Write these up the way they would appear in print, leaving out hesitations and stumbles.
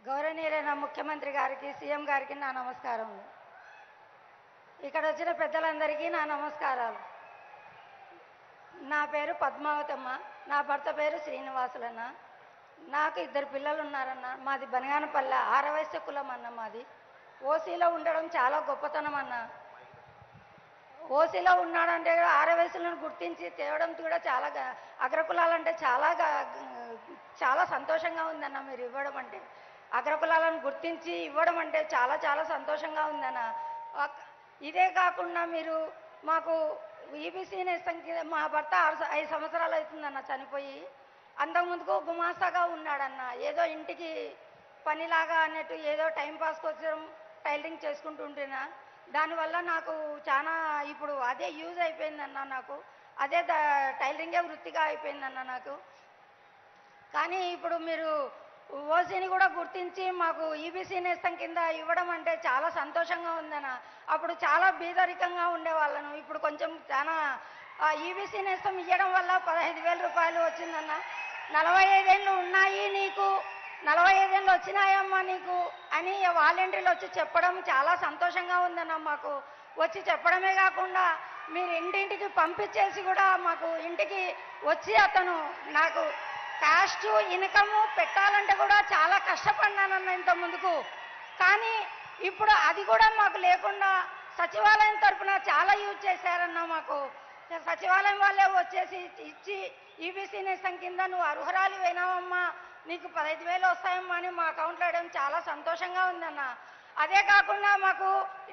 గౌరవనీయులైన ముఖ్యమంత్రి గారికి, సీఎం గారికి నా నమస్కారం. ఇక్కడ వచ్చిన పెద్దలందరికీ నా నమస్కారాలు. నా పేరు పద్మావతమ్మ, నా భర్త పేరు శ్రీనివాసులన్న. నాకు 2 పిల్లలు ఉన్నారన్న. మాది బనగానపల్లె, ఆరవైశ్య కులం అన్న. మాది ఓసీలో ఉండడం చాలా గొప్పతనం అన్న. ఓసీలో ఉన్నాడంటే ఆరవయసులను గుర్తించి తేవడం కూడా చాలా అగ్రకులాలంటే చాలా సంతోషంగా ఉందన్న. మీరు ఇవ్వడం అంటే, అగ్రకులాలను గుర్తించి ఇవ్వడం అంటే చాలా చాలా సంతోషంగా ఉందన్న. ఇదే కాకుండా మీరు మాకు ఈబీసీ నేస్తం మా భర్త 5 సంవత్సరాలు అవుతుందన్న చనిపోయి. అంతకుముందుకు గుమాస్తాగా ఉన్నాడన్న. ఏదో ఇంటికి పనిలాగా అన్నట్టు ఏదో టైంపాస్ కోసం టైలరింగ్ చేసుకుంటూ ఉంటేనా, దానివల్ల నాకు చాలా ఇప్పుడు అదే యూజ్ అయిపోయిందన్న. నాకు అదే టైలరింగే వృత్తిగా అయిపోయిందన్న నాకు. కానీ ఇప్పుడు మీరు ఓసీని కూడా గుర్తించి మాకు ఈబీసీ నేస్తం కింద ఇవ్వడం అంటే చాలా సంతోషంగా ఉందన్న. అప్పుడు చాలా బీదరికంగా ఉండేవాళ్ళను. ఇప్పుడు కొంచెం చాలా ఈబీసీ నేస్తం ఇవ్వడం వల్ల 15,000 రూపాయలు వచ్చిందన్న. 45 ఏళ్ళు ఉన్నాయి నీకు, 45 ఏళ్ళు వచ్చినాయమ్మా నీకు అని వాలంటీర్లు వచ్చి చెప్పడం చాలా సంతోషంగా ఉందన్న. మాకు వచ్చి చెప్పడమే కాకుండా మీరు ఇంటింటికి పంపించేసి కూడా మాకు ఇంటికి వచ్చి అతను నాకు క్యాస్ట్ ఇన్కమ్ పెట్టాలంటే కూడా చాలా కష్టపడినానన్న ఇంత ముందుకు. కానీ ఇప్పుడు అది కూడా మాకు లేకుండా సచివాలయం తరఫున చాలా యూజ్ చేశారన్న. మాకు సచివాలయం వాళ్ళే వచ్చేసి ఇచ్చి ఈబీసీ నేస్తం కింద నువ్వు అర్హురాలు అయినావమ్మా, నీకు 15,000 వస్తాయమ్మా అని మా అకౌంట్లో వేయడం చాలా సంతోషంగా ఉందన్న. అదే కాకుండా మాకు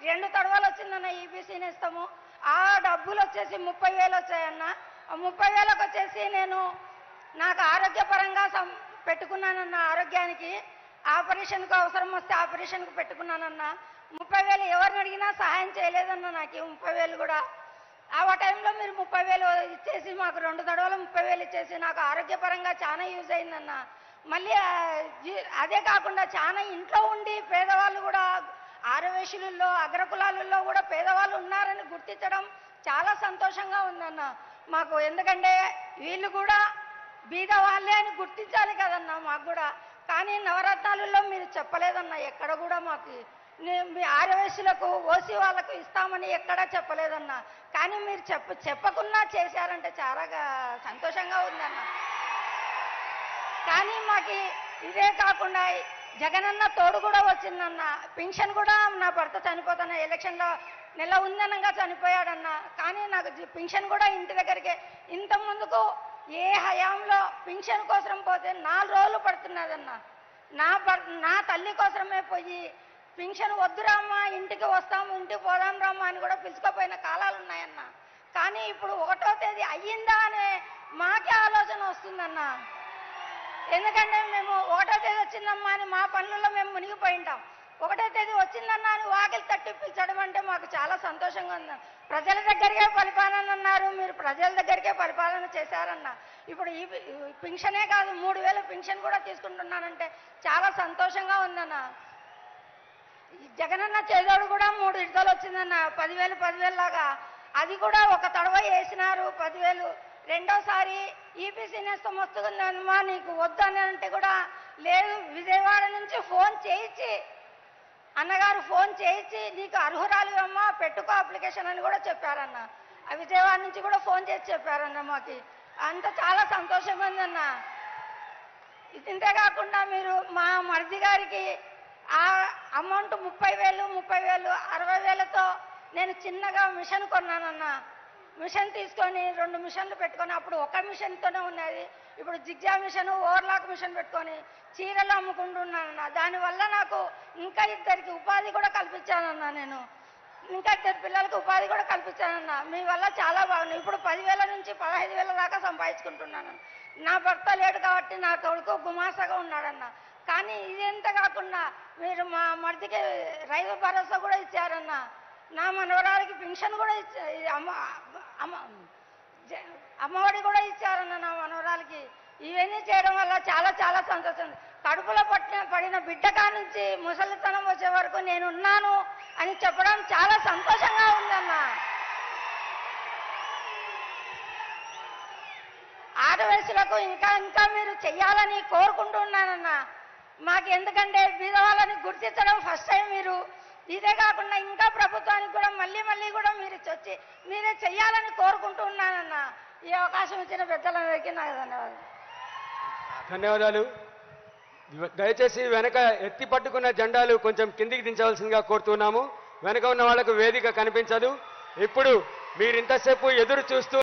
2 తడవలు వచ్చిందన్న ఈబీసీ నేస్తము. ఆ డబ్బులు వచ్చేసి 30,000 వచ్చాయన్న. ఆ 30,000కి వచ్చేసి నేను నాకు ఆరోగ్యపరంగా పెట్టుకున్నానన్న. ఆరోగ్యానికి ఆపరేషన్కు అవసరం వస్తే ఆపరేషన్కు పెట్టుకున్నానన్న. 30,000 ఎవరిని అడిగినా సహాయం చేయలేదన్న. నాకు 30,000 కూడా ఆ టైంలో మీరు 30,000 ఇచ్చేసి మాకు 2 తడవలు 30,000 ఇచ్చేసి నాకు ఆరోగ్యపరంగా చాలా యూజ్ అయిందన్న. మళ్ళీ అదే కాకుండా చాలా ఇంట్లో ఉండి పేదవాళ్ళు కూడా ఆరవేశులలో అగ్రకులాలలో కూడా పేదవాళ్ళు ఉన్నారని గుర్తించడం చాలా సంతోషంగా ఉందన్న మాకు. ఎందుకంటే వీళ్ళు కూడా బీద వాళ్ళే అని గుర్తించాలి కదన్నా మాకు కూడా. కానీ నవరత్నాలలో మీరు చెప్పలేదన్న. ఎక్కడ కూడా మాకు మీ ఆరవేశులకు ఓసీ వాళ్ళకు ఇస్తామని ఎక్కడా చెప్పలేదన్న. కానీ మీరు చెప్పకుండా చేశారంటే చాలా సంతోషంగా ఉందన్న. కానీ మాకు ఇదే కాకుండా జగనన్న తోడు కూడా వచ్చిందన్న. పింఛన్ కూడా నా భర్త చనిపోతున్న ఎలక్షన్లో నెల ఉందనంగా చనిపోయాడన్న. కానీ నాకు పింఛన్ కూడా ఇంటి దగ్గరికే. ఇంత ముందుకు ఏ హయాంలో పింఛన్ కోసం పోతే 4 రోజులు పడుతున్నదన్న. నా తల్లి కోసమే పోయి పింఛన్ వద్దురామ్మా ఇంటికి వస్తాము, ఇంటికి పోదాం రామ్మా అని కూడా పిలుచుకోపోయిన కాలాలు ఉన్నాయన్న. కానీ ఇప్పుడు 1వ తేదీ అయ్యిందా అనే మాకే ఆలోచన వస్తుందన్న. ఎందుకంటే మేము 1వ తేదీ వచ్చిందమ్మా అని మా పనులలో మేము మునిగిపోయింటాం. 1వ తేదీ వచ్చిందన్నా అని వాకిలి తట్టి పిలిచడం అంటే మాకు చాలా సంతోషంగా ఉంది. ప్రజల దగ్గరికే పరిపాలన అన్నారు, మీరు ప్రజల దగ్గరికే పరిపాలన చేశారన్న. ఇప్పుడు ఈ పింఛనే కాదు 3,000 పింఛన్ కూడా తీసుకుంటున్నానంటే చాలా సంతోషంగా ఉందన్న. జగనన్న చేదోడు కూడా 3 విడతలు వచ్చిందన్న. 10,000 లాగా అది కూడా ఒక తడవ వేసినారు 10,000. రెండోసారి ఈబీసీ నేస్తం వస్తుందమ్మా నీకు వద్దని అంటే కూడా లేదు. విజయవాడ నుంచి ఫోన్ చేయించి అన్నగారు ఫోన్ చేయించి నీకు అర్హురాలు అమ్మా పెట్టుకో అప్లికేషన్ అని కూడా చెప్పారన్న. ఆ విజయవాడ నుంచి కూడా ఫోన్ చేసి చెప్పారన్న. మాకు అంత చాలా సంతోషం ఉందన్న. ఇంతే కాకుండా మీరు మా మరిది గారికి ఆ అమౌంట్ 30,000 60,000తో నేను చిన్నగా మిషన్ కొన్నానన్న. మిషన్ తీసుకొని 2 మిషన్లు పెట్టుకొని, అప్పుడు ఒక మిషన్తోనే ఉన్నది. ఇప్పుడు జిగ్జా మిషన్, ఓవర్లాక్ మిషన్ పెట్టుకొని చీరలు అమ్ముకుంటున్నానన్న. దానివల్ల నాకు ఇంకా 2 ఉపాధి కూడా కల్పించానన్న. నేను ఇంకా 2 పిల్లలకు ఉపాధి కూడా కల్పించానన్న. మీ వల్ల చాలా బాగుంది. ఇప్పుడు 10,000 నుంచి 15,000 దాకా సంపాదించుకుంటున్నాను. నా భర్త లేడు కాబట్టి నా కొడుకు గుమాసగా ఉన్నాడన్న. కానీ ఇదంతా కాకుండా మీరు మా మరిదికి రైతు భరోసా కూడా ఇచ్చారన్న. నా మనవరాలకి పింఛన్ కూడా అమ్మఒడి కూడా ఇచ్చారన్న నా మనవరాలకి. ఇవన్నీ చేయడం వల్ల చాలా చాలా సంతోషం. కడుపులో పడిన బిడ్డ కానుంచి ముసలితనం వచ్చే వరకు నేనున్నాను అని చెప్పడం చాలా సంతోషంగా ఉందన్న. ఆడవయసులకు ఇంకా ఇంకా మీరు చెయ్యాలని కోరుకుంటున్నానన్న. మాకు ఎందుకంటే బీదవాళ్ళని గుర్తించడం ఫస్ట్ టైం మీరు. ఇదే కాకుండా ఇంకా ప్రభుత్వానికి కూడా మళ్ళీ మళ్ళీ కూడా మీరు వచ్చి మీరే చెయ్యాలని కోరుకుంటూ ఉన్నానన్న. ఈ అవకాశం ఇచ్చిన పెద్దలందరికీ నాకు ధన్యవాదాలు. ధన్యవాదాలు. దయచేసి వెనక ఎత్తి పట్టుకున్న జెండాలు కొంచెం కిందికి దించవలసిందిగా కోరుతున్నాము. వెనక ఉన్న వాళ్లకు వేదిక కనిపించదు. ఇప్పుడు మీరింతసేపు ఎదురు చూస్తూ